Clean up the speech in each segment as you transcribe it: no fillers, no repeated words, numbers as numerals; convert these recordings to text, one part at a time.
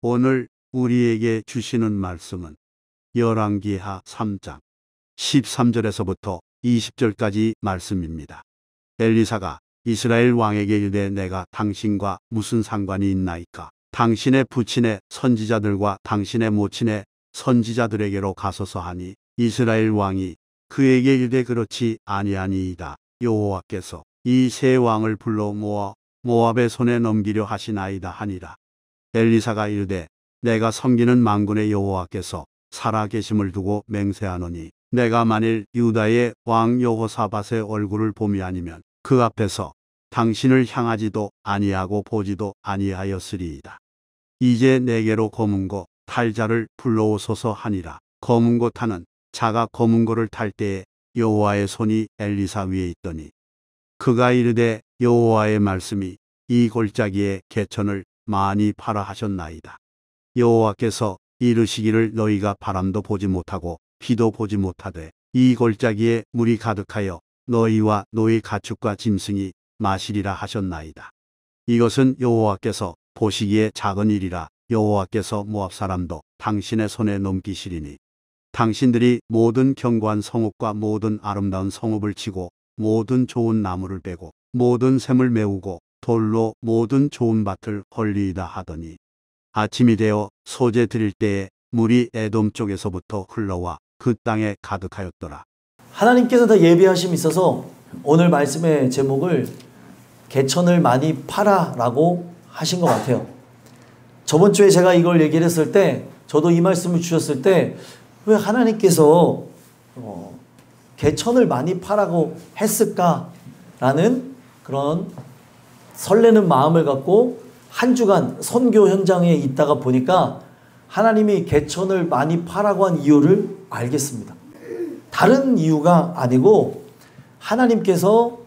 오늘 우리에게 주시는 말씀은 열왕기하 3장 13절에서부터 20절까지 말씀입니다. 엘리사가 이스라엘 왕에게 이르되 내가 당신과 무슨 상관이 있나이까? 당신의 부친의 선지자들과 당신의 모친의 선지자들에게로 가소서 하니 이스라엘 왕이 그에게 이르되 그렇지 아니하니이다. 여호와께서 이 세 왕을 불러 모아 모압의 손에 넘기려 하시나이다 하니라. 엘리사가 이르되 내가 섬기는 만군의 여호와께서 살아계심을 두고 맹세하노니 내가 만일 유다의 왕 여호사밧의 얼굴을 봄이 아니면 그 앞에서 당신을 향하지도 아니하고 보지도 아니하였으리이다. 이제 내게로 검은고 탈 자를 불러오소서 하니라. 검은고 타는 자가 검은고를 탈 때에 여호와의 손이 엘리사 위에 있더니 그가 이르되 여호와의 말씀이 이 골짜기에 개천을 많이 파라 하셨나이다. 여호와께서 이르시기를 너희가 바람도 보지 못하고 비도 보지 못하되 이 골짜기에 물이 가득하여 너희와 너희 가축과 짐승이 마시리라 하셨나이다. 이것은 여호와께서 보시기에 작은 일이라 여호와께서 모압 사람도 당신의 손에 넘기시리니 당신들이 모든 견고한 성읍과 모든 아름다운 성읍을 치고 모든 좋은 나무를 베고 모든 샘을 메우고 돌로 모든 좋은 밭을 헐리이다 하더니 아침이 되어 소재 드릴 때에 물이 에돔 쪽에서부터 흘러와 그 땅에 가득하였더라. 하나님께서 다 예비하심이 있어서 오늘 말씀의 제목을 개천을 많이 파라 라고 하신 것 같아요. 저번 주에 제가 이걸 얘기를 했을 때 저도 이 말씀을 주셨을 때 왜 하나님께서 개천을 많이 파라고 했을까라는 그런 설레는 마음을 갖고 한 주간 선교 현장에 있다가 보니까 하나님이 개천을 많이 파라고 한 이유를 알겠습니다. 다른 이유가 아니고 하나님께서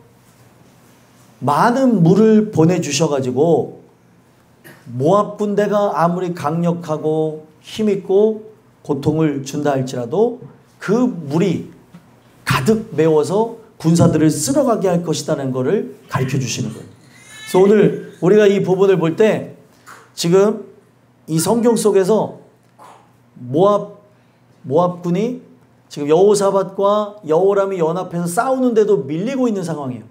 많은 물을 보내주셔가지고 모압 군대가 아무리 강력하고 힘있고 고통을 준다 할지라도 그 물이 가득 메워서 군사들을 쓸어가게 할 것이라는 것을 가르쳐 주시는 거예요. 그래서 오늘 우리가 이 부분을 볼 때 지금 이 성경 속에서 모압군이 지금 여호사밧과 여호람이 연합해서 싸우는데도 밀리고 있는 상황이에요.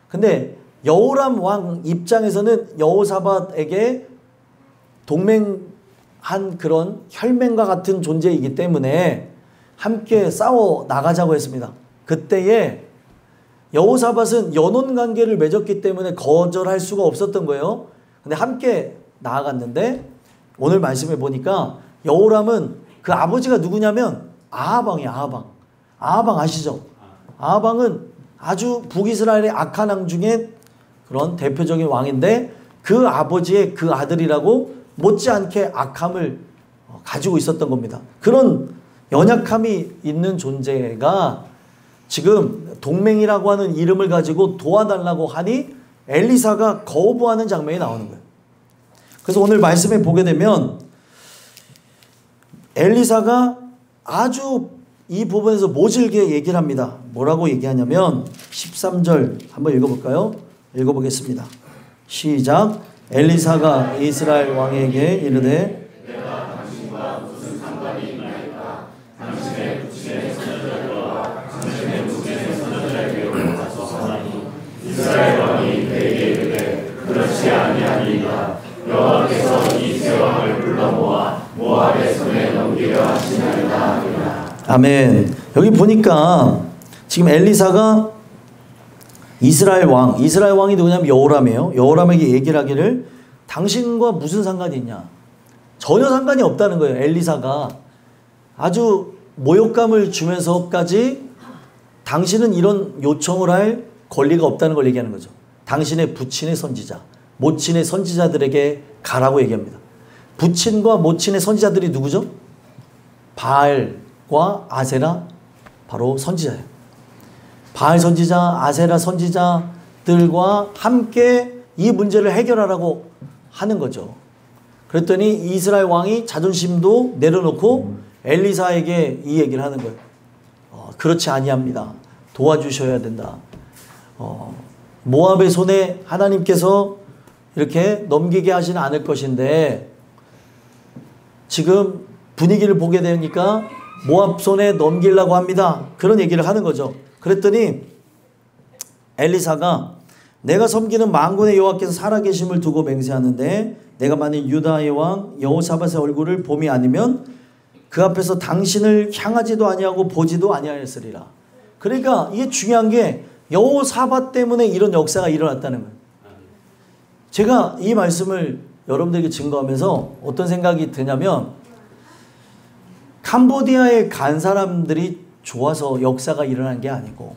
근데 여호람 왕 입장에서는 여호사밧에게 동맹한 그런 혈맹과 같은 존재이기 때문에 함께 싸워 나가자고 했습니다. 그때에 여호사밧은 연혼관계를 맺었기 때문에 거절할 수가 없었던 거예요. 근데 함께 나아갔는데 오늘 말씀에 보니까 여호람은 그 아버지가 누구냐면 아하방이에요. 아하방 아시죠? 아하방은 아주 북이스라엘의 악한 왕 중에 그런 대표적인 왕인데 그 아버지의 그 아들이라고 못지않게 악함을 가지고 있었던 겁니다. 그런 연약함이 있는 존재가 지금 동맹이라고 하는 이름을 가지고 도와달라고 하니 엘리사가 거부하는 장면이 나오는 거예요. 그래서 오늘 말씀에 보게 되면 엘리사가 아주 이 부분에서 모질게 얘기를 합니다. 뭐라고 얘기하냐면 13절 한번 읽어볼까요? 읽어보겠습니다. 시작. 엘리사가 이스라엘 왕에게 이르되 내가 당신과 무슨 상관이 있나이까? 당신의 부친의 선지자들과 당신의 부친의 선지자에게로 가소서 하니 이스라엘 왕이 그에게 이르되 그렇지 아니하니이다. 여호와께서 이 세 왕을 불러 모아 모압의 손에 넘기려 하시나이다 하니라. 아멘. 여기 보니까 지금 엘리사가 이스라엘 왕이 누구냐면 여호람이에요. 여호람에게 얘기를 하기를 당신과 무슨 상관이 있냐. 전혀 상관이 없다는 거예요. 엘리사가 아주 모욕감을 주면서까지 당신은 이런 요청을 할 권리가 없다는 걸 얘기하는 거죠. 당신의 부친의 선지자, 모친의 선지자들에게 가라고 얘기합니다. 부친과 모친의 선지자들이 누구죠? 바알과 아세라, 바로 선지자예요. 바알 선지자, 아세라 선지자들과 함께 이 문제를 해결하라고 하는 거죠. 그랬더니 이스라엘 왕이 자존심도 내려놓고 엘리사에게 이 얘기를 하는 거예요. 그렇지 아니합니다. 도와주셔야 된다. 모압의 손에 하나님께서 이렇게 넘기게 하지는 않을 것인데 지금 분위기를 보게 되니까 모압 손에 넘기려고 합니다. 그런 얘기를 하는 거죠. 그랬더니 엘리사가 내가 섬기는 만군의 여호와께서 살아계심을 두고 맹세하는데 내가 만일 유다의 왕 여호사밧의 얼굴을 봄이 아니면 그 앞에서 당신을 향하지도 아니하고 보지도 아니하였으리라. 그러니까 이게 중요한 게 여호사밧 때문에 이런 역사가 일어났다는 거예요. 제가 이 말씀을 여러분들에게 증거하면서 어떤 생각이 드냐면 캄보디아에 간 사람들이 좋아서 역사가 일어난 게 아니고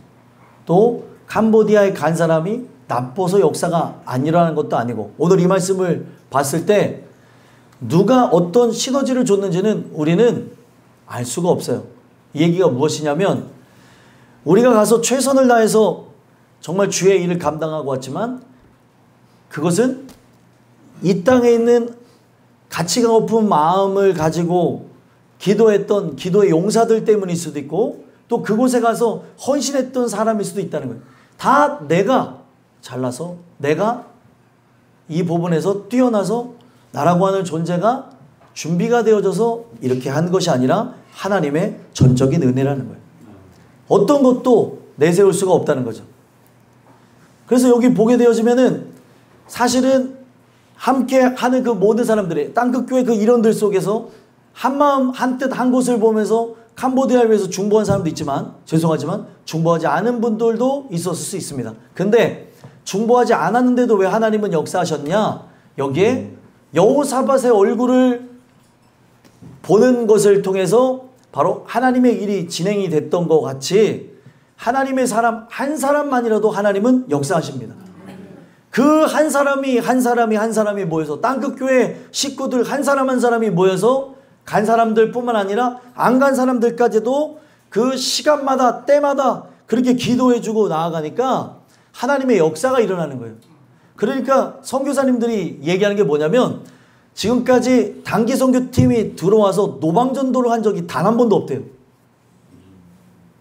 또 캄보디아에 간 사람이 나빠서 역사가 안 일어나는 것도 아니고 오늘 이 말씀을 봤을 때 누가 어떤 시너지를 줬는지는 우리는 알 수가 없어요. 이 얘기가 무엇이냐면 우리가 가서 최선을 다해서 정말 주의 일을 감당하고 왔지만 그것은 이 땅에 있는 가치가 높은 마음을 가지고 기도했던 기도의 용사들 때문일 수도 있고 또 그곳에 가서 헌신했던 사람일 수도 있다는 거예요. 다 내가 잘나서 내가 이 부분에서 뛰어나서 나라고 하는 존재가 준비가 되어져서 이렇게 한 것이 아니라 하나님의 전적인 은혜라는 거예요. 어떤 것도 내세울 수가 없다는 거죠. 그래서 여기 보게 되어지면은 사실은 함께 하는 그 모든 사람들의 땅끝교회 그 일원들 속에서 한마음 한뜻 한 곳을 보면서 캄보디아를 위해서 중보한 사람도 있지만 죄송하지만 중보하지 않은 분들도 있었을 수 있습니다. 근데 중보하지 않았는데도 왜 하나님은 역사하셨냐? 여기에 여호사밧의 얼굴을 보는 것을 통해서 바로 하나님의 일이 진행이 됐던 것 같이 하나님의 사람 한 사람만이라도 하나님은 역사하십니다. 그 한 사람이 모여서 땅끝교회 식구들 한 사람이 모여서 간 사람들 뿐만 아니라 안 간 사람들까지도 그 시간마다 때마다 그렇게 기도해주고 나아가니까 하나님의 역사가 일어나는 거예요. 그러니까 선교사님들이 얘기하는 게 뭐냐면 지금까지 단기 선교팀이 들어와서 노방전도를 한 적이 단 한 번도 없대요.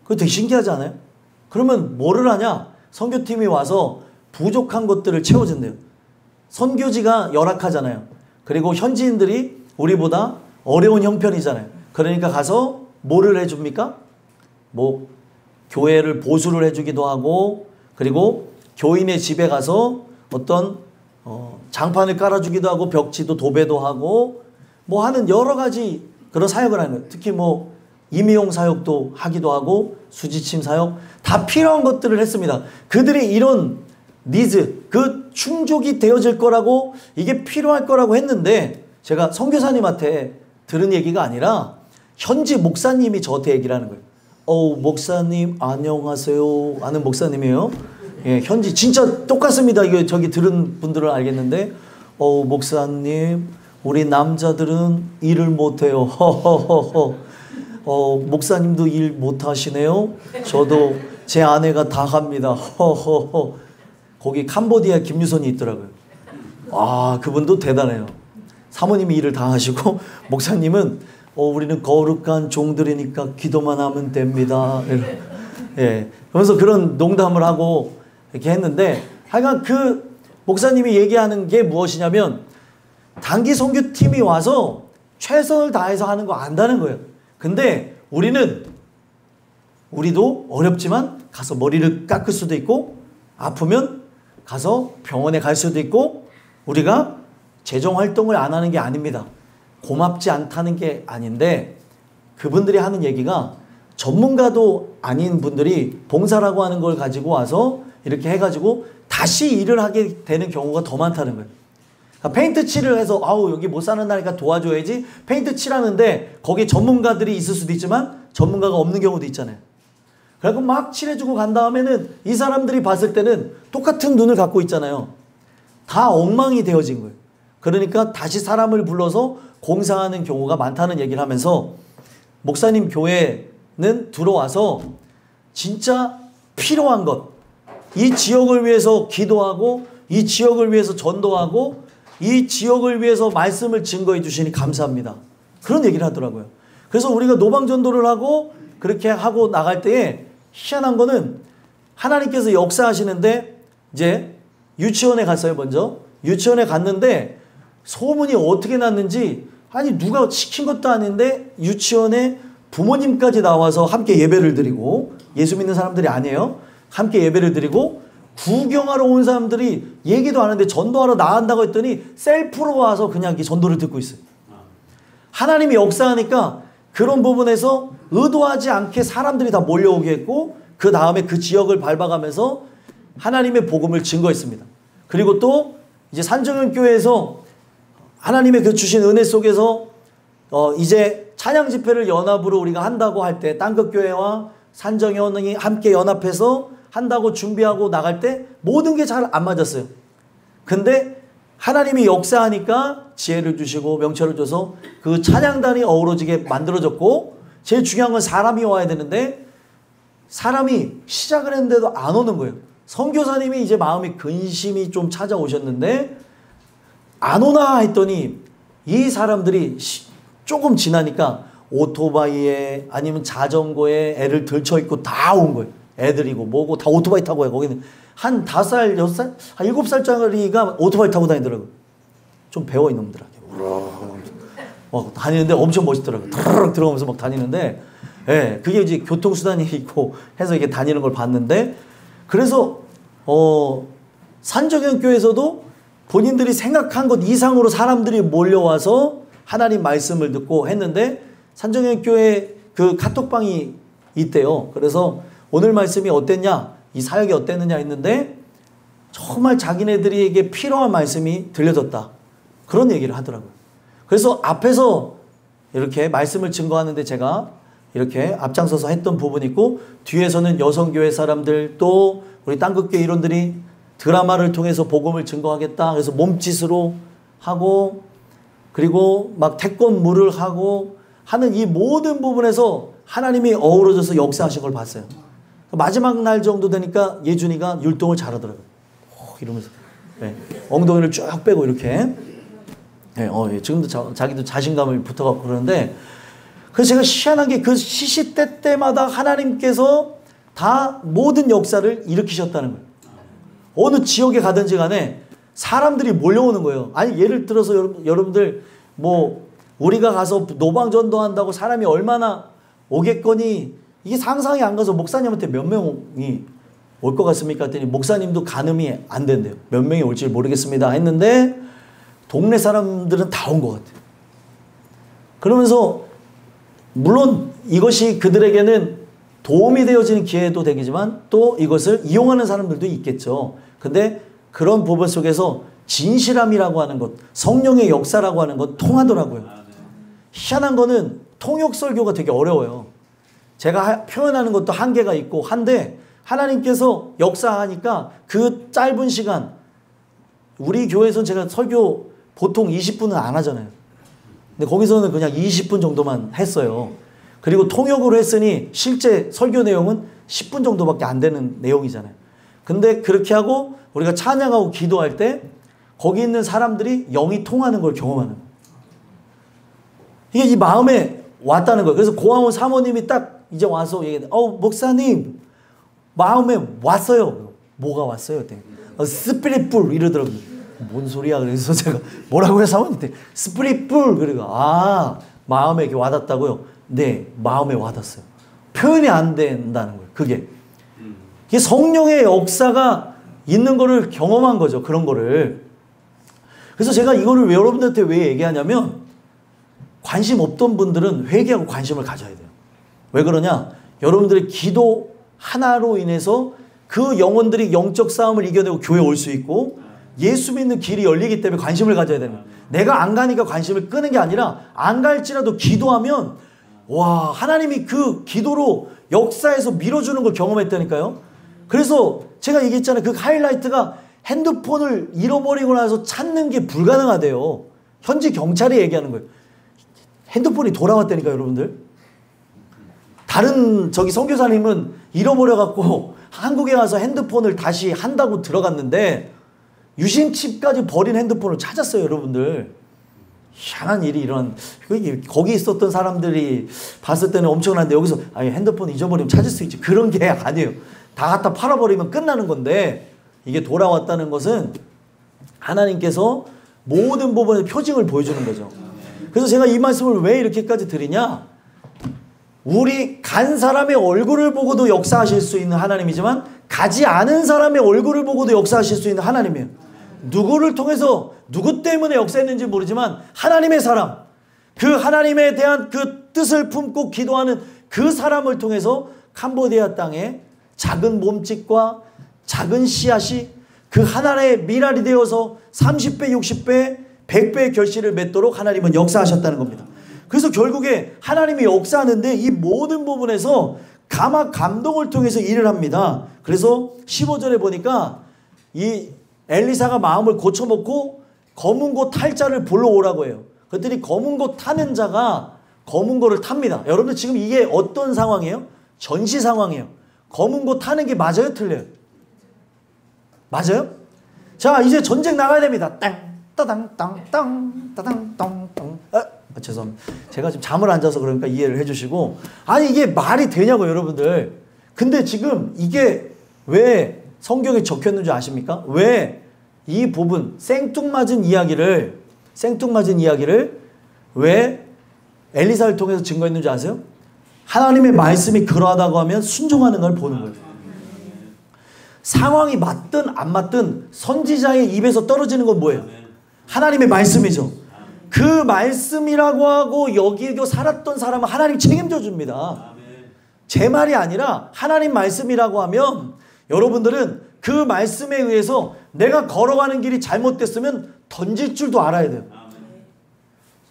그거 되게 신기하지 않아요? 그러면 뭐를 하냐? 선교팀이 와서 부족한 것들을 채워준대요. 선교지가 열악하잖아요. 그리고 현지인들이 우리보다 어려운 형편이잖아요. 그러니까 가서 뭐를 해줍니까? 뭐 교회를 보수를 해주기도 하고 그리고 교인의 집에 가서 어떤 장판을 깔아주기도 하고 벽지도 도배도 하고 뭐 하는 여러 가지 그런 사역을 하는 거예요. 특히 뭐 임의용 사역도 하기도 하고 수지침 사역 다 필요한 것들을 했습니다. 그들이 이런 니즈 그 충족이 되어질 거라고 이게 필요할 거라고 했는데 제가 선교사님한테 들은 얘기가 아니라 현지 목사님이 저한테 얘기를 하는 거예요. 목사님 안녕하세요 하는 목사님이에요. 예, 현지 진짜 똑같습니다. 이거 저기 들은 분들은 알겠는데 목사님 우리 남자들은 일을 못해요. 목사님도 일 못하시네요. 저도 제 아내가 다 합니다. 거기 캄보디아 김유선이 있더라고요. 그분도 대단해요. 사모님이 일을 다 하시고 목사님은 우리는 거룩한 종들이니까 기도만 하면 됩니다. 예, 그러면서 그런 농담을 하고 이렇게 했는데 하여간 그 목사님이 얘기하는 게 무엇이냐면 단기 선교팀이 와서 최선을 다해서 하는 거 안다는 거예요. 근데 우리도 어렵지만 가서 머리를 깎을 수도 있고 아프면 가서 병원에 갈 수도 있고 우리가 재정활동을 안 하는 게 아닙니다. 고맙지 않다는 게 아닌데 그분들이 하는 얘기가 전문가도 아닌 분들이 봉사라고 하는 걸 가지고 와서 이렇게 해가지고 다시 일을 하게 되는 경우가 더 많다는 거예요. 그러니까 페인트 칠을 해서 여기 못 사는 나니까 도와줘야지 페인트 칠하는데 거기에 전문가들이 있을 수도 있지만 전문가가 없는 경우도 있잖아요. 그래서 막 칠해주고 간 다음에는 이 사람들이 봤을 때는 똑같은 눈을 갖고 있잖아요. 다 엉망이 되어진 거예요. 그러니까 다시 사람을 불러서 공사하는 경우가 많다는 얘기를 하면서 목사님 교회는 들어와서 진짜 필요한 것, 이 지역을 위해서 기도하고 이 지역을 위해서 전도하고 이 지역을 위해서 말씀을 증거해 주시니 감사합니다. 그런 얘기를 하더라고요. 그래서 우리가 노방전도를 하고 그렇게 하고 나갈 때에 희한한 거는 하나님께서 역사하시는데 이제 유치원에 갔어요. 먼저 유치원에 갔는데 소문이 어떻게 났는지 아니 누가 시킨 것도 아닌데 유치원에 부모님까지 나와서 함께 예배를 드리고, 예수 믿는 사람들이 아니에요. 함께 예배를 드리고 구경하러 온 사람들이 얘기도 안 하는데 전도하러 나간다고 했더니 셀프로 와서 그냥 이 전도를 듣고 있어요. 하나님이 역사하니까 그런 부분에서 의도하지 않게 사람들이 다 몰려오게 했고, 그 다음에 그 지역을 밟아가면서 하나님의 복음을 증거했습니다. 그리고 또 이제 산정현 교회에서 하나님의 그 주신 은혜 속에서 이제 찬양 집회를 연합으로 우리가 한다고 할 때, 땅끝교회와 산정현이 함께 연합해서 한다고 준비하고 나갈 때 모든 게 잘 안 맞았어요. 근데 하나님이 역사하니까 지혜를 주시고 명철을 줘서 그 찬양단이 어우러지게 만들어졌고, 제일 중요한 건 사람이 와야 되는데 사람이 시작을 했는데도 안 오는 거예요. 선교사님이 이제 마음이 근심이 좀 찾아오셨는데 안 오나 했더니 이 사람들이 조금 지나니까 오토바이에 아니면 자전거에 애를 들쳐있고 다 온 거예요. 애들이고 뭐고 다 오토바이 타고 해요. 거기는 한 5살, 6살, 한 7살짜리가 오토바이 타고 다니더라고요. 좀 배워 이놈들하게. 다니는데 엄청 멋있더라고요. 드르륵 들어가면서 막 다니는데, 예, 그게 이제 교통수단이 있고 해서 이게 다니는 걸 봤는데, 그래서 산정현 교회에서도 본인들이 생각한 것 이상으로 사람들이 몰려와서 하나님 말씀을 듣고 했는데, 산정현 교회 그 카톡방이 있대요. 그래서 오늘 말씀이 어땠냐, 이 사역이 어땠느냐 했는데 정말 자기네들에게 필요한 말씀이 들려졌다, 그런 얘기를 하더라고요. 그래서 앞에서 이렇게 말씀을 증거하는데 제가 이렇게 앞장서서 했던 부분이 있고, 뒤에서는 여성교회 사람들 또 우리 땅끝교회 일원들이 드라마를 통해서 복음을 증거하겠다, 그래서 몸짓으로 하고 그리고 막 태권무를 하고 하는 이 모든 부분에서 하나님이 어우러져서 역사하신 걸 봤어요. 마지막 날 정도 되니까 예준이가 율동을 잘하더라고요. 이러면서, 네, 엉덩이를 쭉 빼고 이렇게, 네, 지금도 자기도 자신감을 붙어갖고 그러는데, 그래서 제가 희한한 게 그 시시때 때마다 하나님께서 다 모든 역사를 일으키셨다는 거예요. 어느 지역에 가든지 간에 사람들이 몰려오는 거예요. 아니 예를 들어서 여러분들 뭐 우리가 가서 노방전도 한다고 사람이 얼마나 오겠거니, 이게 상상이 안 가서 목사님한테 몇 명이 올 것 같습니까 했더니 목사님도 가늠이 안 된대요. 몇 명이 올지 모르겠습니다 했는데 동네 사람들은 다 온 것 같아요. 그러면서 물론 이것이 그들에게는 도움이 되어지는 기회도 되겠지만 또 이것을 이용하는 사람들도 있겠죠. 근데 그런 부분 속에서 진실함이라고 하는 것, 성령의 역사라고 하는 것 통하더라고요. 희한한 거는 통역 설교가 되게 어려워요. 제가 표현하는 것도 한계가 있고 한데 하나님께서 역사하니까 그 짧은 시간, 우리 교회에서는 제가 설교 보통 20분은 안 하잖아요. 근데 거기서는 그냥 20분 정도만 했어요. 그리고 통역으로 했으니 실제 설교 내용은 10분 정도밖에 안 되는 내용이잖아요. 근데 그렇게 하고 우리가 찬양하고 기도할 때 거기 있는 사람들이 영이 통하는 걸 경험하는 거예요. 이게 이 마음에 왔다는 거예요. 그래서 고아원 사모님이 딱 이제 와서 얘기해. 목사님 마음에 왔어요. 뭐가 왔어요? 스피릿불 이러더라고요. 뭔 소리야? 그래서 제가 뭐라고 해서 사모님한테 스피릿불, 그리고 마음에 이렇게 와닿다고요. 네, 마음에 와닿았어요. 표현이 안 된다는 거예요. 그게 성령의 역사가 있는 거를 경험한 거죠. 그런 거를. 그래서 제가 이거를 여러분들한테 왜 얘기하냐면, 관심 없던 분들은 회개하고 관심을 가져야 돼요. 왜 그러냐? 여러분들의 기도 하나로 인해서 그 영혼들이 영적 싸움을 이겨내고 교회에 올 수 있고 예수 믿는 길이 열리기 때문에 관심을 가져야 되는 거예요. 내가 안 가니까 관심을 끄는 게 아니라 안 갈지라도 기도하면 와, 하나님이 그 기도로 역사에서 밀어주는 걸 경험했다니까요. 그래서 제가 얘기했잖아요. 그 하이라이트가 핸드폰을 잃어버리고 나서 찾는 게 불가능하대요. 현지 경찰이 얘기하는 거예요. 핸드폰이 돌아왔다니까요, 여러분들. 다른 선교사님은 잃어버려갖고 한국에 와서 핸드폰을 다시 한다고 들어갔는데 유심칩까지 버린 핸드폰을 찾았어요, 여러분들. 희한한 일이 거기 있었던 사람들이 봤을 때는 엄청난데 여기서 핸드폰 잊어버리면 찾을 수 있지. 그런 게 아니에요. 다 갖다 팔아버리면 끝나는 건데, 이게 돌아왔다는 것은 하나님께서 모든 부분에 표징을 보여주는 거죠. 그래서 제가 이 말씀을 왜 이렇게까지 드리냐? 우리 간 사람의 얼굴을 보고도 역사하실 수 있는 하나님이지만 가지 않은 사람의 얼굴을 보고도 역사하실 수 있는 하나님이에요. 누구를 통해서 누구 때문에 역사했는지 모르지만 하나님의 사람, 그 하나님에 대한 그 뜻을 품고 기도하는 그 사람을 통해서 캄보디아 땅에 작은 몸짓과 작은 씨앗이 그 하나의 미랄이 되어서 30배, 60배, 100배의 결실을 맺도록 하나님은 역사하셨다는 겁니다. 그래서 결국에 하나님이 역사하는데 이 모든 부분에서 감화 감동을 통해서 일을 합니다. 그래서 15절에 보니까 이 엘리사가 마음을 고쳐먹고 검은 고 탈 자를 불러오라고 해요. 그랬더니 검은 고 타는 자가 검은 고를 탑니다. 여러분들 지금 이게 어떤 상황이에요? 전시 상황이에요. 검은 고 타는 게 맞아요? 틀려요? 맞아요? 자, 이제 전쟁 나가야 됩니다. 땅 따당 땅땅 따당 땅땅. 죄송합니다. 제가 지금 잠을 안 자서 그러니까 이해를 해주시고, 아니 이게 말이 되냐고 여러분들. 근데 지금 이게 왜 성경에 적혔는지 아십니까? 왜 이 부분 생뚱맞은 이야기를 왜 엘리사를 통해서 증거했는지 아세요? 하나님의 말씀이 그러하다고 하면 순종하는 걸 보는 거예요. 상황이 맞든 안 맞든 선지자의 입에서 떨어지는 건 뭐예요? 하나님의 말씀이죠. 그 말씀이라고 하고 여기고 살았던 사람은 하나님 책임져 줍니다. 제 말이 아니라 하나님 말씀이라고 하면 여러분들은 그 말씀에 의해서 내가 걸어가는 길이 잘못됐으면 던질 줄도 알아야 돼요.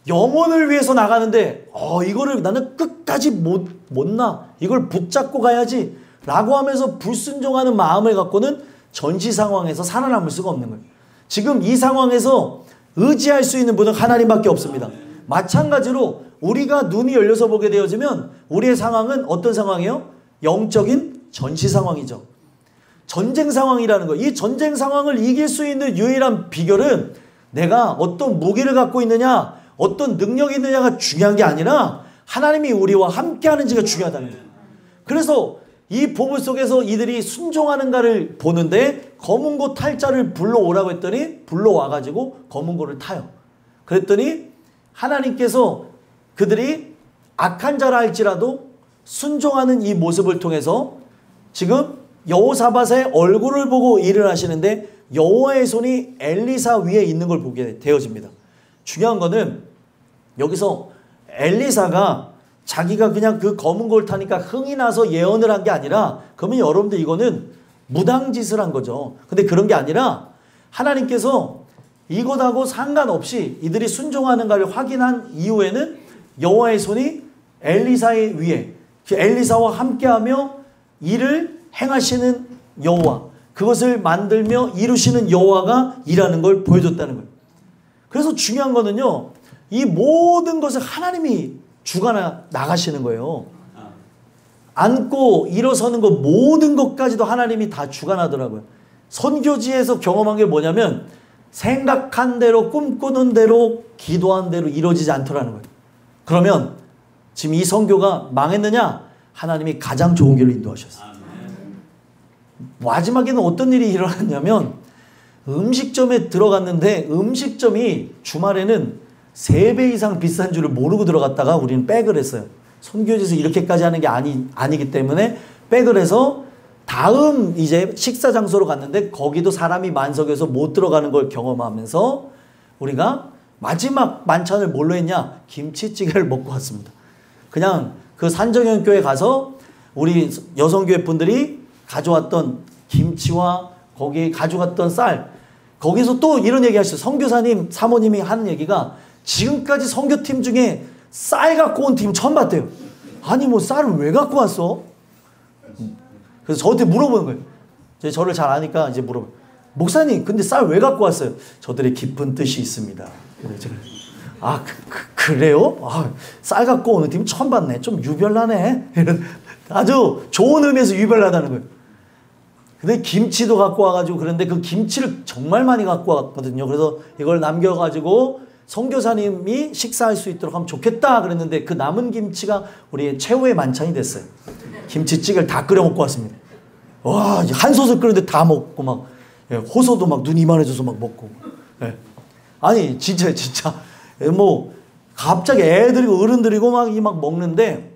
영혼을 위해서 나가는데 이거를 나는 끝까지 못 나. 이걸 붙잡고 가야지 라고 하면서 불순종하는 마음을 갖고는 전시 상황에서 살아남을 수가 없는 거예요. 지금 이 상황에서 의지할 수 있는 분은 하나님밖에 없습니다. 마찬가지로 우리가 눈이 열려서 보게 되어지면 우리의 상황은 어떤 상황이에요? 영적인 전시 상황이죠. 전쟁 상황이라는 거예요. 이 전쟁 상황을 이길 수 있는 유일한 비결은 내가 어떤 무기를 갖고 있느냐, 어떤 능력이 있느냐가 중요한 게 아니라 하나님이 우리와 함께 하는지가 중요하다는 거예요. 그래서 이 부분 속에서 이들이 순종하는가를 보는데 검은 고 탈 자를 불러오라고 했더니 불러와가지고 검은 고를 타요. 그랬더니 하나님께서 그들이 악한 자라 할지라도 순종하는 이 모습을 통해서 지금 여호사밧의 얼굴을 보고 일을 하시는데 여호와의 손이 엘리사 위에 있는 걸 보게 되어집니다. 중요한 거는 여기서 엘리사가 자기가 그냥 그 검은 고를 타니까 흥이 나서 예언을 한 게 아니라, 그러면 여러분들 이거는 무당짓을 한 거죠. 근데 그런 게 아니라 하나님께서 이것하고 상관없이 이들이 순종하는가를 확인한 이후에는 여호와의 손이 엘리사의 위에, 엘리사와 함께하며 일을 행하시는 여호와, 그것을 만들며 이루시는 여호와가 일하는 걸 보여줬다는 거예요. 그래서 중요한 거는요, 이 모든 것을 하나님이 주관하 나가시는 거예요. 앉고 일어서는 것 모든 것까지도 하나님이 다 주관하더라고요. 선교지에서 경험한 게 뭐냐면 생각한 대로 꿈꾸는 대로 기도한 대로 이루어지지 않더라는 거예요. 그러면 지금 이 선교가 망했느냐? 하나님이 가장 좋은 길로 인도하셨어요. 마지막에는 어떤 일이 일어났냐면 음식점에 들어갔는데 음식점이 주말에는 3배 이상 비싼 줄을 모르고 들어갔다가 우리는 백을 했어요. 선교지에서 이렇게까지 하는 게 아니기 때문에 백을 해서 다음 이제 식사 장소로 갔는데 거기도 사람이 만석여서 못 들어가는 걸 경험하면서 우리가 마지막 만찬을 뭘로 했냐? 김치찌개를 먹고 왔습니다. 그냥 그 산정연교회 가서 우리 여성교회 분들이 가져왔던 김치와 거기 가져갔던 쌀, 거기서 또 이런 얘기 하시죠. 선교사님 사모님이 하는 얘기가 지금까지 선교팀 중에 쌀 갖고 온 팀 처음 봤대요. 아니 뭐 쌀을 왜 갖고 왔어? 그래서 저한테 물어보는 거예요. 이제 저를 잘 아니까 이제 물어봐요. 목사님 근데 쌀 왜 갖고 왔어요? 저들의 깊은 뜻이 있습니다. 아 그래요? 아, 쌀 갖고 오는 팀 처음 봤네. 좀 유별나네. 아주 좋은 의미에서 유별나다는 거예요. 근데 김치도 갖고 와가지고 그런데 그 김치를 정말 많이 갖고 왔거든요. 그래서 이걸 남겨가지고 선교사님이 식사할 수 있도록 하면 좋겠다 그랬는데 그 남은 김치가 우리의 최후의 만찬이 됐어요. 김치찌개를 다 끓여 먹고 왔습니다. 와, 한 솥을 끓였는데 다 먹고 막 호소도 막 눈 이만해져서 막 먹고. 예. 아니 진짜 뭐 갑자기 애들이고 어른들이고 막 먹는데,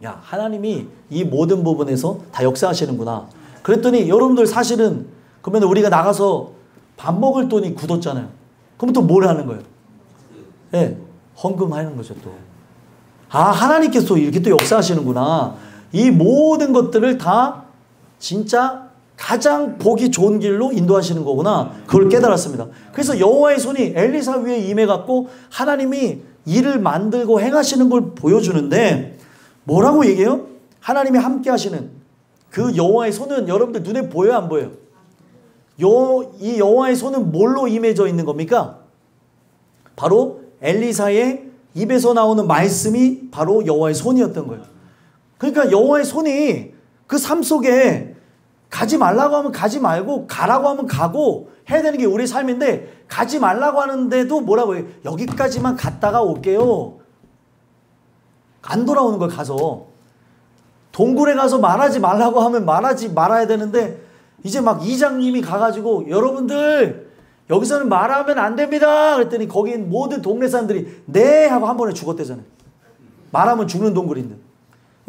야, 하나님이 이 모든 부분에서 다 역사하시는구나. 그랬더니 여러분들 사실은 그러면 우리가 나가서 밥 먹을 돈이 굳었잖아요. 그럼 또 뭘 하는 거예요? 예, 헌금하는 거죠, 또. 아, 하나님께서 또 이렇게 또 역사하시는구나. 이 모든 것들을 다 진짜 가장 보기 좋은 길로 인도하시는 거구나. 그걸 깨달았습니다. 그래서 여호와의 손이 엘리사 위에 임해갖고 하나님이 일을 만들고 행하시는 걸 보여주는데, 뭐라고 얘기해요? 하나님이 함께 하시는 그 여호와의 손은 여러분들 눈에 보여요, 안 보여요? 이 여호와의 손은 뭘로 임해져 있는 겁니까? 바로 엘리사의 입에서 나오는 말씀이 바로 여호와의 손이었던 거예요. 그러니까 여호와의 손이 그 삶 속에 가지 말라고 하면 가지 말고 가라고 하면 가고 해야 되는 게 우리 삶인데, 가지 말라고 하는데도 뭐라고 해요? 여기까지만 갔다가 올게요. 안 돌아오는 걸 가서. 동굴에 가서 말하지 말라고 하면 말하지 말아야 되는데, 이제 막 이장님이 가가지고 여러분들 여기서는 말하면 안 됩니다 그랬더니 거기 모든 동네 사람들이 네 하고 한 번에 죽었대잖아요. 말하면 죽는 동굴인데.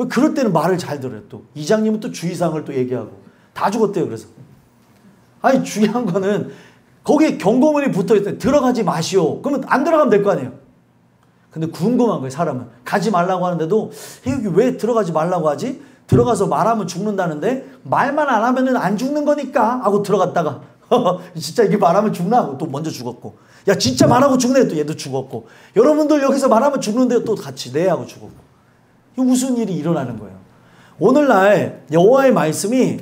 그럴 때는 말을 잘 들어요. 또 이장님은 또 주의사항을 또 얘기하고 다 죽었대요. 그래서 아니, 중요한 거는 거기에 경고문이 붙어있어요. 들어가지 마시오. 그러면 안 들어가면 될 거 아니에요. 근데 궁금한 거예요. 사람은 가지 말라고 하는데도 여기 왜 들어가지 말라고 하지? 들어가서 말하면 죽는다는데 말만 안 하면은 안 죽는 거니까 하고 들어갔다가 진짜 이게 말하면 죽나 하고 또 먼저 죽었고, 야 진짜 말하고 죽네 또 얘도 죽었고, 여러분들 여기서 말하면 죽는데 또 같이 네 하고 죽었고. 이 무슨 일이 일어나는 거예요? 오늘날 여호와의 말씀이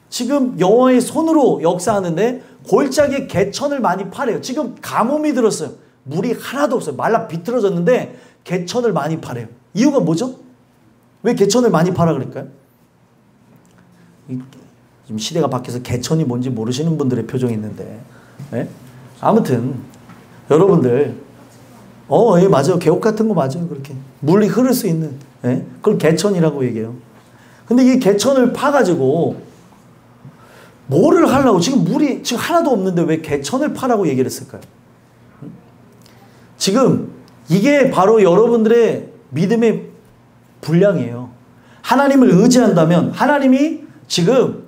지금 여호와의 손으로 역사하는데 골짜기에 개천을 많이 파래요. 지금 가뭄이 들었어요. 물이 하나도 없어요. 말라 비틀어졌는데 개천을 많이 파래요. 이유가 뭐죠? 왜 개천을 많이 파라 그럴까요? 지금 시대가 바뀌어서 개천이 뭔지 모르시는 분들의 표정이 있는데, 네? 아무튼 여러분들 예, 맞아요. 계곡 같은 거 맞아요. 그렇게 물이 흐를 수 있는, 네? 그걸 개천이라고 얘기해요. 근데 이 개천을 파가지고 뭐를 하려고, 지금 물이 지금 하나도 없는데 왜 개천을 파라고 얘기를 했을까요? 지금 이게 바로 여러분들의 믿음의 분량이에요. 하나님을 의지한다면 하나님이 지금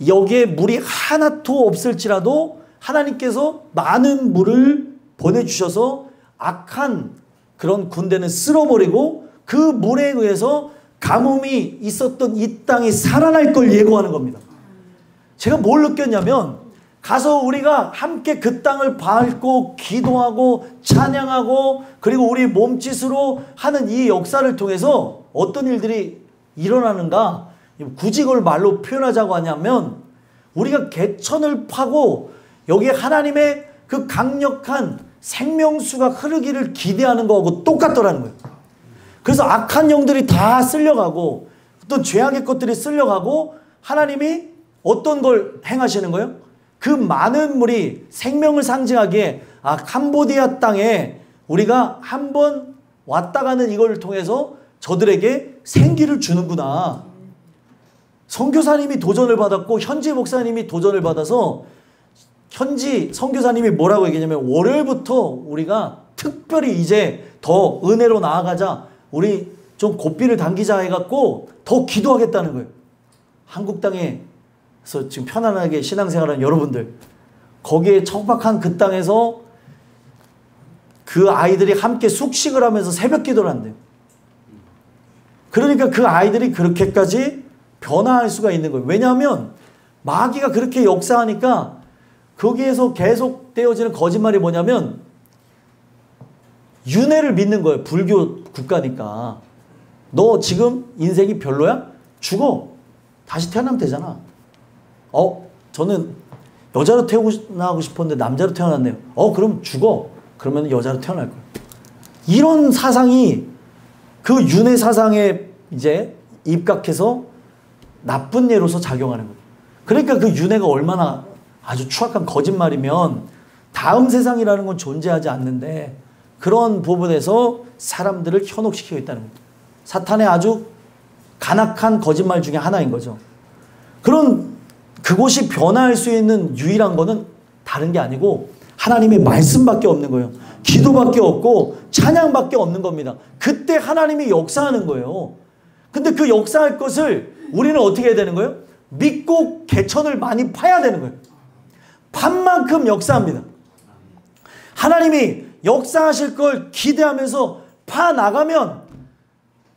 여기에 물이 하나도 없을지라도 하나님께서 많은 물을 보내주셔서 악한 그런 군대는 쓸어버리고 그 물에 의해서 가뭄이 있었던 이 땅이 살아날 걸 예고하는 겁니다. 제가 뭘 느꼈냐면, 가서 우리가 함께 그 땅을 밟고 기도하고 찬양하고 그리고 우리 몸짓으로 하는 이 역사를 통해서 어떤 일들이 일어나는가, 굳이 그걸 말로 표현하자고 하냐면, 우리가 개천을 파고 여기에 하나님의 그 강력한 생명수가 흐르기를 기대하는 거하고 똑같더라는 거예요. 그래서 악한 영들이 다 쓸려가고 어떤 죄악의 것들이 쓸려가고 하나님이 어떤 걸 행하시는 거예요? 그 많은 물이 생명을 상징하기에, 아, 캄보디아 땅에 우리가 한번 왔다 가는 이걸 통해서 저들에게 생기를 주는구나. 선교사님이 도전을 받았고 현지 목사님이 도전을 받아서 현지 선교사님이 뭐라고 얘기했냐면, 월요일부터 우리가 특별히 이제 더 은혜로 나아가자, 우리 좀 고삐를 당기자 해갖고 더 기도하겠다는 거예요. 한국 땅에서 지금 편안하게 신앙생활하는 여러분들, 거기에 척박한 그 땅에서 그 아이들이 함께 숙식을 하면서 새벽 기도를 한대요. 그러니까 그 아이들이 그렇게까지 변화할 수가 있는 거예요. 왜냐하면 마귀가 그렇게 역사하니까 거기에서 계속되어지는 거짓말이 뭐냐면, 윤회를 믿는 거예요. 불교 국가니까. 너 지금 인생이 별로야? 죽어. 다시 태어나면 되잖아. 저는 여자로 태어나고 싶었는데 남자로 태어났네요. 그럼 죽어. 그러면 여자로 태어날 거야. 이런 사상이 그 윤회 사상에 이제 입각해서 나쁜 예로서 작용하는 거예요. 그러니까 그 윤회가 얼마나 아주 추악한 거짓말이면 다음 세상이라는 건 존재하지 않는데, 그런 부분에서 사람들을 현혹시키고 있다는 거예요. 사탄의 아주 간악한 거짓말 중에 하나인 거죠. 그곳이 변화할 수 있는 유일한 거는 다른 게 아니고 하나님의 말씀밖에 없는 거예요. 기도밖에 없고 찬양밖에 없는 겁니다. 그때 하나님이 역사하는 거예요. 근데 그 역사할 것을 우리는 어떻게 해야 되는 거예요? 믿고 개천을 많이 파야 되는 거예요. 판만큼 역사합니다. 하나님이 역사하실 걸 기대하면서 파나가면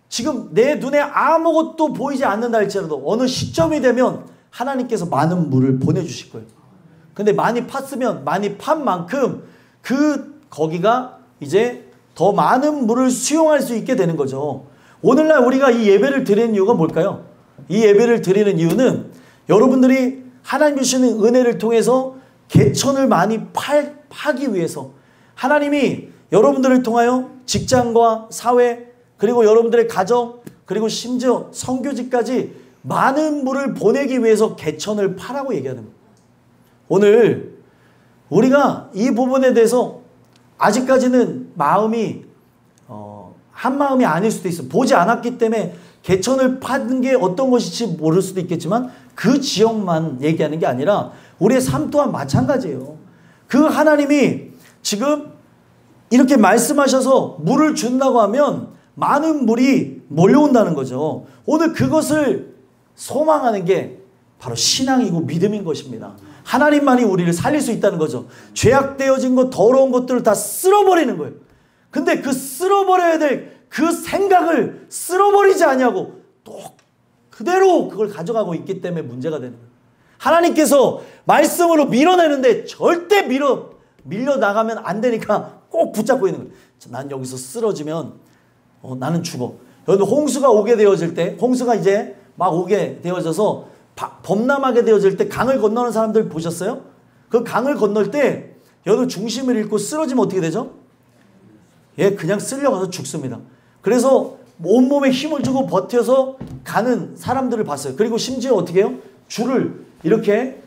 지금 내 눈에 아무것도 보이지 않는다 할지라도 어느 시점이 되면 하나님께서 많은 물을 보내주실 거예요. 근데 많이 팠으면 많이 판 만큼 거기가 이제 더 많은 물을 수용할 수 있게 되는 거죠. 오늘날 우리가 이 예배를 드리는 이유가 뭘까요? 이 예배를 드리는 이유는 여러분들이 하나님 주시는 은혜를 통해서 개천을 많이 파기 위해서 하나님이 여러분들을 통하여 직장과 사회 그리고 여러분들의 가정 그리고 심지어 선교지까지 많은 물을 보내기 위해서 개천을 파라고 얘기하는 거예요. 오늘 우리가 이 부분에 대해서 아직까지는 마음이 한 마음이 아닐 수도 있어. 보지 않았기 때문에 개천을 파는 게 어떤 것일지 모를 수도 있겠지만 그 지역만 얘기하는 게 아니라 우리의 삶 또한 마찬가지예요. 그 하나님이 지금 이렇게 말씀하셔서 물을 준다고 하면 많은 물이 몰려온다는 거죠. 오늘 그것을 소망하는 게 바로 신앙이고 믿음인 것입니다. 하나님만이 우리를 살릴 수 있다는 거죠. 죄악되어진 것, 더러운 것들을 다 쓸어버리는 거예요. 근데 그 쓸어버려야 될 그 생각을 쓸어버리지 않냐고 또 그대로 그걸 가져가고 있기 때문에 문제가 되는 거예요. 하나님께서 말씀으로 밀어내는데 절대 밀려나가면 안 되니까 꼭 붙잡고 있는 거예요. 난 여기서 쓰러지면 나는 죽어. 여러분 홍수가 오게 되어질 때 홍수가 이제 막 오게 되어져서 범람하게 되어질 때 강을 건너는 사람들 보셨어요? 그 강을 건널 때 여러분 중심을 잃고 쓰러지면 어떻게 되죠? 그냥 쓸려가서 죽습니다. 그래서 온몸에 힘을 주고 버텨서 가는 사람들을 봤어요. 그리고 심지어 어떻게 해요? 줄을 이렇게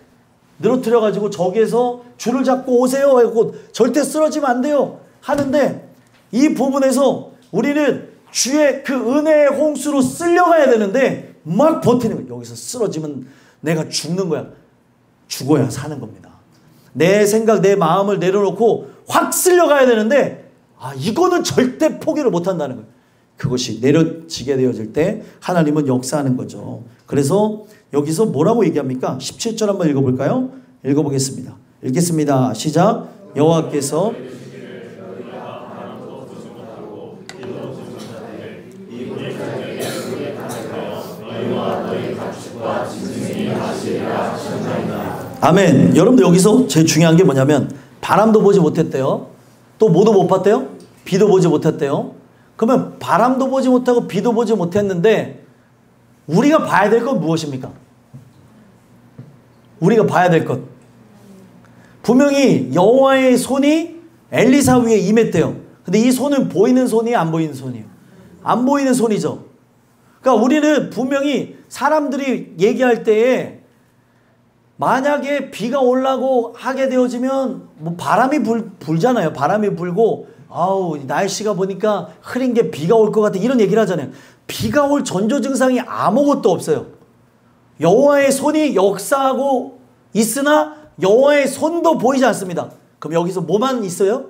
늘어뜨려 가지고 저기에서 줄을 잡고 오세요 하고 절대 쓰러지면 안 돼요 하는데 이 부분에서 우리는 주의 그 은혜의 홍수로 쓸려가야 되는데 막 버티는 거예요. 여기서 쓰러지면 내가 죽는 거야. 죽어야 사는 겁니다. 내 생각, 내 마음을 내려놓고 확 쓸려가야 되는데 이거는 절대 포기를 못한다는 거예요. 그것이 내려지게 되어질 때 하나님은 역사하는 거죠. 그래서 여기서 뭐라고 얘기합니까? 17절 한번 읽어볼까요? 읽어보겠습니다. 읽겠습니다. 시작. 여호와께서 아멘. 여러분들 여기서 제일 중요한 게 뭐냐면 바람도 보지 못했대요. 또 뭐도 못 봤대요? 비도 보지 못했대요. 그러면 바람도 보지 못하고 비도 보지 못했는데 우리가 봐야 될 건 무엇입니까? 우리가 봐야 될 것. 분명히 여호와의 손이 엘리사 위에 임했대요. 근데 이 손은 보이는 손이에요? 안 보이는 손이에요? 안 보이는 손이죠. 그러니까 우리는 분명히 사람들이 얘기할 때에 만약에 비가 오려고 하게 되어지면 뭐 바람이 불잖아요. 바람이 불고 날씨가 보니까 흐린 게 비가 올 것 같아 이런 얘기를 하잖아요. 비가 올 전조 증상이 아무것도 없어요. 여호와의 손이 역사하고 있으나 여호와의 손도 보이지 않습니다. 그럼 여기서 뭐만 있어요?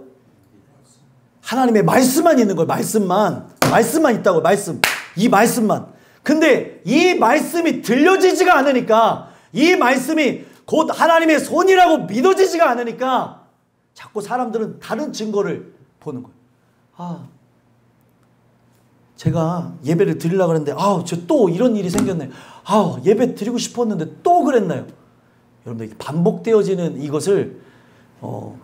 하나님의 말씀만 있는 거예요. 말씀만 있다고. 이 말씀만. 근데 이 말씀이 들려지지가 않으니까 이 말씀이 곧 하나님의 손이라고 믿어지지가 않으니까 자꾸 사람들은 다른 증거를 보는 거예요. 제가 예배를 드리려고 했는데 저 또 이런 일이 생겼네. 예배 드리고 싶었는데 또 그랬나요? 여러분들 반복되어지는 이것을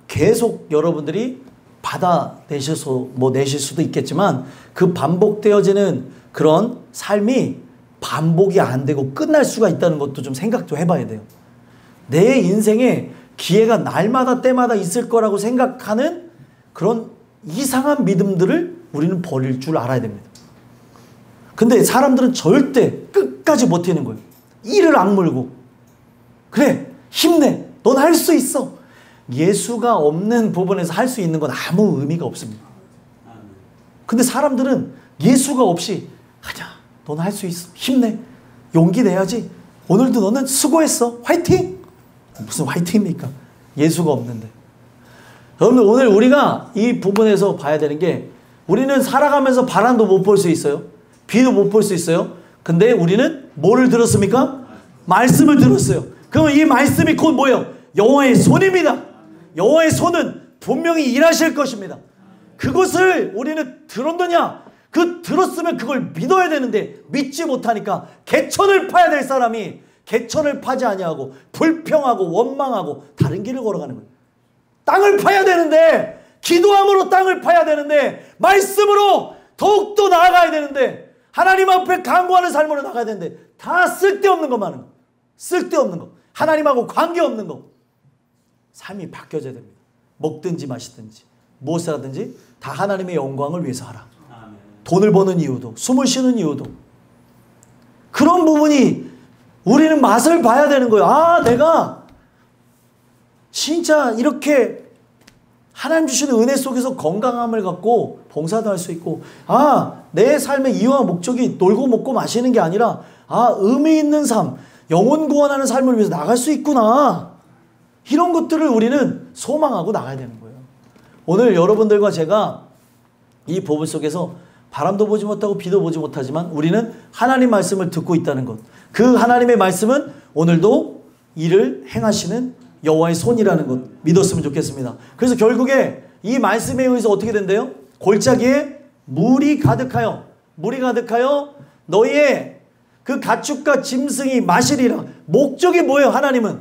계속 여러분들이 받아내셔서 내실 수도 있겠지만 그 반복되어지는 그런 삶이 반복이 안 되고 끝날 수가 있다는 것도 좀 생각 좀 해봐야 돼요. 내 인생에 기회가 날마다 때마다 있을 거라고 생각하는 그런 이상한 믿음들을 우리는 버릴 줄 알아야 됩니다. 근데 사람들은 절대 끝까지 버티는 거예요. 이를 악물고 그래 힘내 넌 할 수 있어. 예수가 없는 부분에서 할 수 있는 건 아무 의미가 없습니다. 근데 사람들은 예수가 없이 하자 넌 할 수 있어 힘내 용기 내야지 오늘도 너는 수고했어 화이팅. 무슨 화이팅입니까? 예수가 없는데. 여러분들 오늘 우리가 이 부분에서 봐야 되는 게 우리는 살아가면서 바람도 못 볼 수 있어요. 비도 못 볼 수 있어요. 근데 우리는 뭐를 들었습니까? 말씀을 들었어요. 그럼 이 말씀이 곧 뭐예요? 여호와의 손입니다. 여호와의 손은 분명히 일하실 것입니다. 그것을 우리는 들었느냐? 그 들었으면 그걸 믿어야 되는데 믿지 못하니까 개천을 파야 될 사람이 개천을 파지 아니하고 불평하고 원망하고 다른 길을 걸어가는 거예요. 땅을 파야 되는데, 기도함으로 땅을 파야 되는데, 말씀으로 더욱더 나아가야 되는데, 하나님 앞에 간구하는 삶으로 나가야 되는데 다 쓸데없는 것만 하는 거. 쓸데없는 거. 하나님하고 관계없는 거. 삶이 바뀌어져야 됩니다. 먹든지 마시든지 무엇을 하든지 다 하나님의 영광을 위해서 하라. 돈을 버는 이유도, 숨을 쉬는 이유도, 그런 부분이 우리는 맛을 봐야 되는 거예요. 아, 내가 진짜 이렇게 하나님 주시는 은혜 속에서 건강함을 갖고 봉사도 할 수 있고, 아, 내 삶의 이유와 목적이 놀고 먹고 마시는 게 아니라, 아, 의미 있는 삶, 영혼 구원하는 삶을 위해서 나갈 수 있구나. 이런 것들을 우리는 소망하고 나가야 되는 거예요. 오늘 여러분들과 제가 이 부분 속에서 바람도 보지 못하고 비도 보지 못하지만 우리는 하나님 말씀을 듣고 있다는 것. 그 하나님의 말씀은 오늘도 일을 행하시는 여호와의 손이라는 것 믿었으면 좋겠습니다. 그래서 결국에 이 말씀에 의해서 어떻게 된대요? 골짜기에 물이 가득하여 너희의 그 가축과 짐승이 마시리라. 목적이 뭐예요? 하나님은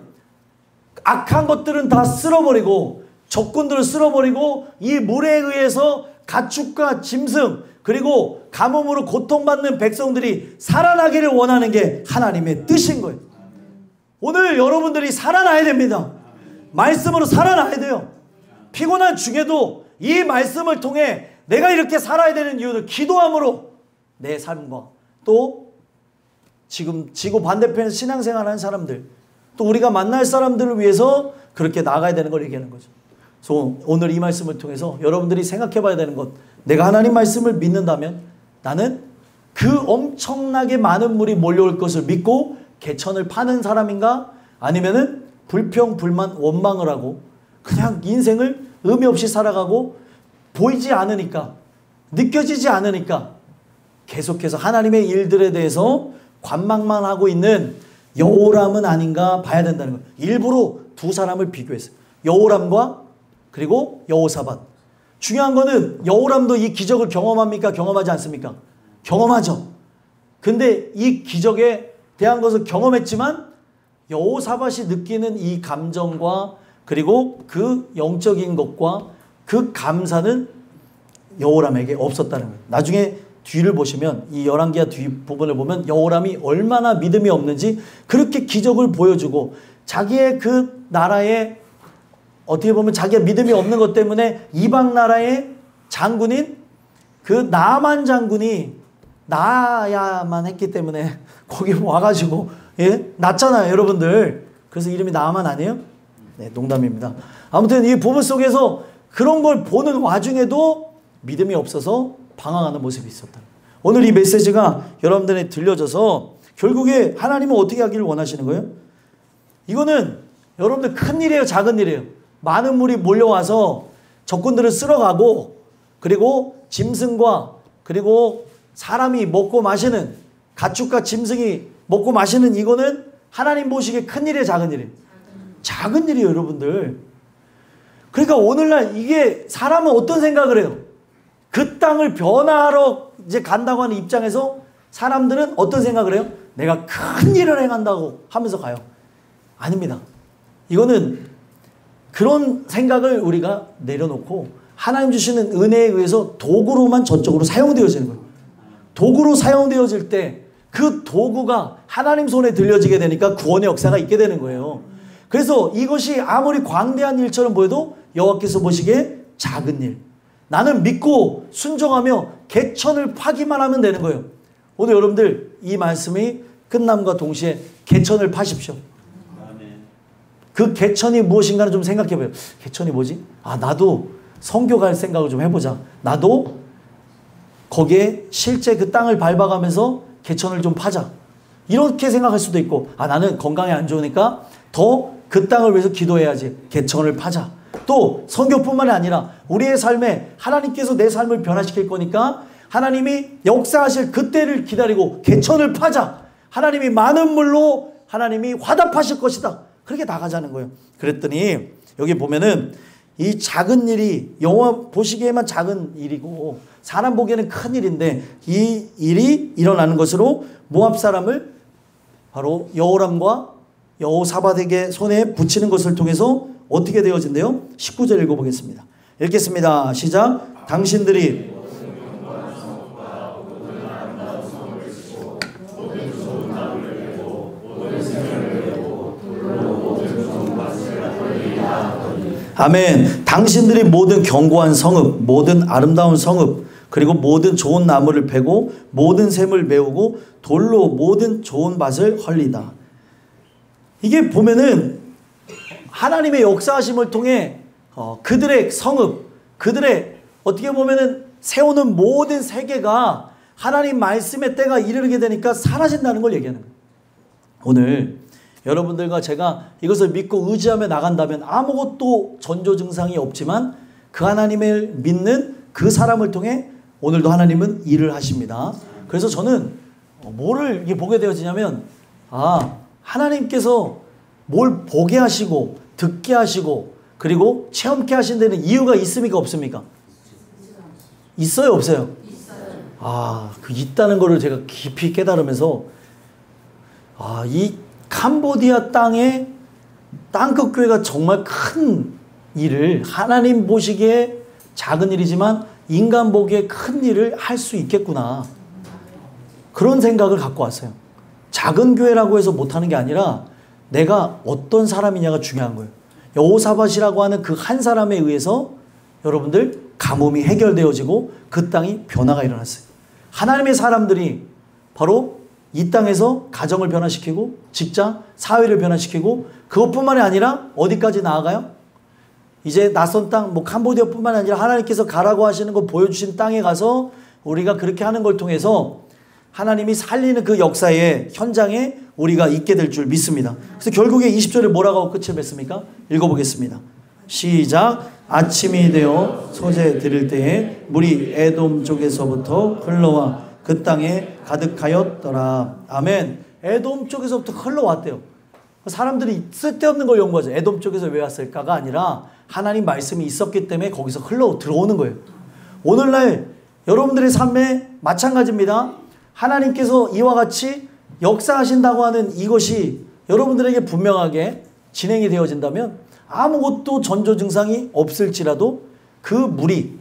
악한 것들은 다 쓸어버리고 적군들을 쓸어버리고 이 물에 의해서 가축과 짐승 그리고 가뭄으로 고통받는 백성들이 살아나기를 원하는 게 하나님의 뜻인 거예요. 오늘 여러분들이 살아나야 됩니다. 말씀으로 살아나야 돼요. 피곤한 중에도 이 말씀을 통해 내가 이렇게 살아야 되는 이유는 기도함으로 내 삶과 또 지금 지구 반대편에서 신앙생활하는 사람들 또 우리가 만날 사람들을 위해서 그렇게 나가야 되는 걸 얘기하는 거죠. 그래서 오늘 이 말씀을 통해서 여러분들이 생각해 봐야 되는 것, 내가 하나님 말씀을 믿는다면 나는 그 엄청나게 많은 물이 몰려올 것을 믿고 개천을 파는 사람인가? 아니면은 불평, 불만, 원망을 하고 그냥 인생을 의미 없이 살아가고 보이지 않으니까, 느껴지지 않으니까 계속해서 하나님의 일들에 대해서 관망만 하고 있는 여호람은 아닌가 봐야 된다는 거예요. 일부러 두 사람을 비교했어요. 여호람과 그리고 여호사밧. 중요한 거는 여호람도 이 기적을 경험합니까? 경험하지 않습니까? 경험하죠. 근데 이 기적에 대한 것을 경험했지만 여호사밧이 느끼는 이 감정과 그리고 그 영적인 것과 그 감사는 여호람에게 없었다는 거예요. 나중에 뒤를 보시면 이 열왕기하 뒷부분을 보면 여호람이 얼마나 믿음이 없는지 그렇게 기적을 보여주고 자기의 그 나라에 어떻게 보면 자기가 믿음이 없는 것 때문에 이방 나라의 장군인 그 나아만 장군이 나야만 했기 때문에 거기 와가지고 났잖아요, 여러분들. 그래서 이름이 나아만 아니에요? 네, 농담입니다. 아무튼 이 부분 속에서 그런 걸 보는 와중에도 믿음이 없어서 방황하는 모습이 있었다. 오늘 이 메시지가 여러분들에게 들려져서 결국에 하나님은 어떻게 하기를 원하시는 거예요? 이거는 여러분들 큰 일이에요, 작은 일이에요? 많은 물이 몰려와서 적군들을 쓸어가고 그리고 짐승과 그리고 사람이 먹고 마시는 가축과 짐승이 먹고 마시는 이거는 하나님 보시기에 큰 일이에요, 작은 일이에요? 작은 일이에요, 여러분들. 그러니까 오늘날 이게 사람은 어떤 생각을 해요? 그 땅을 변화하러 이제 간다고 하는 입장에서 사람들은 어떤 생각을 해요? 내가 큰 일을 행한다고 하면서 가요. 아닙니다. 이거는 그런 생각을 우리가 내려놓고 하나님 주시는 은혜에 의해서 도구로만 전적으로 사용되어지는 거예요. 도구로 사용되어질 때 그 도구가 하나님 손에 들려지게 되니까 구원의 역사가 있게 되는 거예요. 그래서 이것이 아무리 광대한 일처럼 보여도 여호와께서 보시기에 작은 일. 나는 믿고 순종하며 개천을 파기만 하면 되는 거예요. 오늘 여러분들 이 말씀이 끝남과 동시에 개천을 파십시오. 그 개천이 무엇인가를 좀 생각해봐요. 개천이 뭐지? 아, 나도 선교 갈 생각을 좀 해보자. 나도 거기에 실제 그 땅을 밟아가면서 개천을 좀 파자. 이렇게 생각할 수도 있고, 아, 나는 건강에 안 좋으니까 더 그 땅을 위해서 기도해야지. 개천을 파자. 또 선교뿐만이 아니라 우리의 삶에 하나님께서 내 삶을 변화시킬 거니까 하나님이 역사하실 그때를 기다리고 개천을 파자. 하나님이 많은 물로 하나님이 화답하실 것이다. 그렇게 나가자는 거예요. 그랬더니 여기 보면은 이 작은 일이 여호와 보시기에만 작은 일이고 사람 보기에는 큰 일인데 이 일이 일어나는 것으로 모압 사람을 바로 여호람과 여호사밧에게 손에 붙이는 것을 통해서 어떻게 되어진대요? 19절 읽어보겠습니다. 읽겠습니다. 시작. 당신들이 아멘. 당신들이 모든 견고한 성읍, 모든 아름다운 성읍, 그리고 모든 좋은 나무를 베고 모든 샘을 메우고 돌로 모든 좋은 밭을 헐리다. 이게 보면은 하나님의 역사하심을 통해 그들의 성읍, 그들의 어떻게 보면은 세우는 모든 세계가 하나님 말씀의 때가 이르게 되니까 사라진다는 걸 얘기하는 거예요. 오늘 여러분들과 제가 이것을 믿고 의지하며 나간다면 아무것도 전조 증상이 없지만 그 하나님을 믿는 그 사람을 통해 오늘도 하나님은 일을 하십니다. 그래서 저는 뭐를 보게 되어지냐면 하나님께서 뭘 보게 하시고 듣게 하시고 그리고 체험케 하신 데는 이유가 있습니까 없습니까? 있어요 없어요? 있어요. 그 있다는 거를 제가 깊이 깨달으면서 이 캄보디아 땅에 땅끝 교회가 정말 큰 일을 하나님 보시기에 작은 일이지만 인간 보기에 큰 일을 할 수 있겠구나. 그런 생각을 갖고 왔어요. 작은 교회라고 해서 못하는 게 아니라 내가 어떤 사람이냐가 중요한 거예요. 여호사밧이라고 하는 그 한 사람에 의해서 여러분들 가뭄이 해결되어지고 그 땅이 변화가 일어났어요. 하나님의 사람들이 바로 이 땅에서 가정을 변화시키고 직장, 사회를 변화시키고 그것뿐만이 아니라 어디까지 나아가요? 이제 낯선 땅, 캄보디아뿐만 아니라 하나님께서 가라고 하시는 거 보여주신 땅에 가서 우리가 그렇게 하는 걸 통해서 하나님이 살리는 그 역사의 현장에 우리가 있게 될 줄 믿습니다. 그래서 결국에 20절에 뭐라고 끝을 맺습니까? 읽어보겠습니다. 시작. 아침이 되어 소재 드릴 때에 물이 에돔 쪽에서부터 흘러와 그 땅에 가득하였더라. 아멘. 에돔 쪽에서부터 흘러왔대요. 사람들이 쓸데없는 걸 연구하죠. 에돔 쪽에서 왜 왔을까가 아니라 하나님 말씀이 있었기 때문에 거기서 흘러 들어오는 거예요. 오늘날 여러분들의 삶에 마찬가지입니다. 하나님께서 이와 같이 역사하신다고 하는 이것이 여러분들에게 분명하게 진행이 되어진다면 아무것도 전조 증상이 없을지라도 그 물이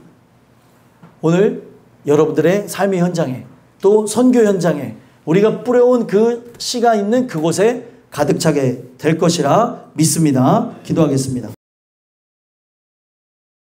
오늘 여러분들의 삶의 현장에 또 선교 현장에 우리가 뿌려온 그 씨가 있는 그곳에 가득 차게 될 것이라 믿습니다. 기도하겠습니다.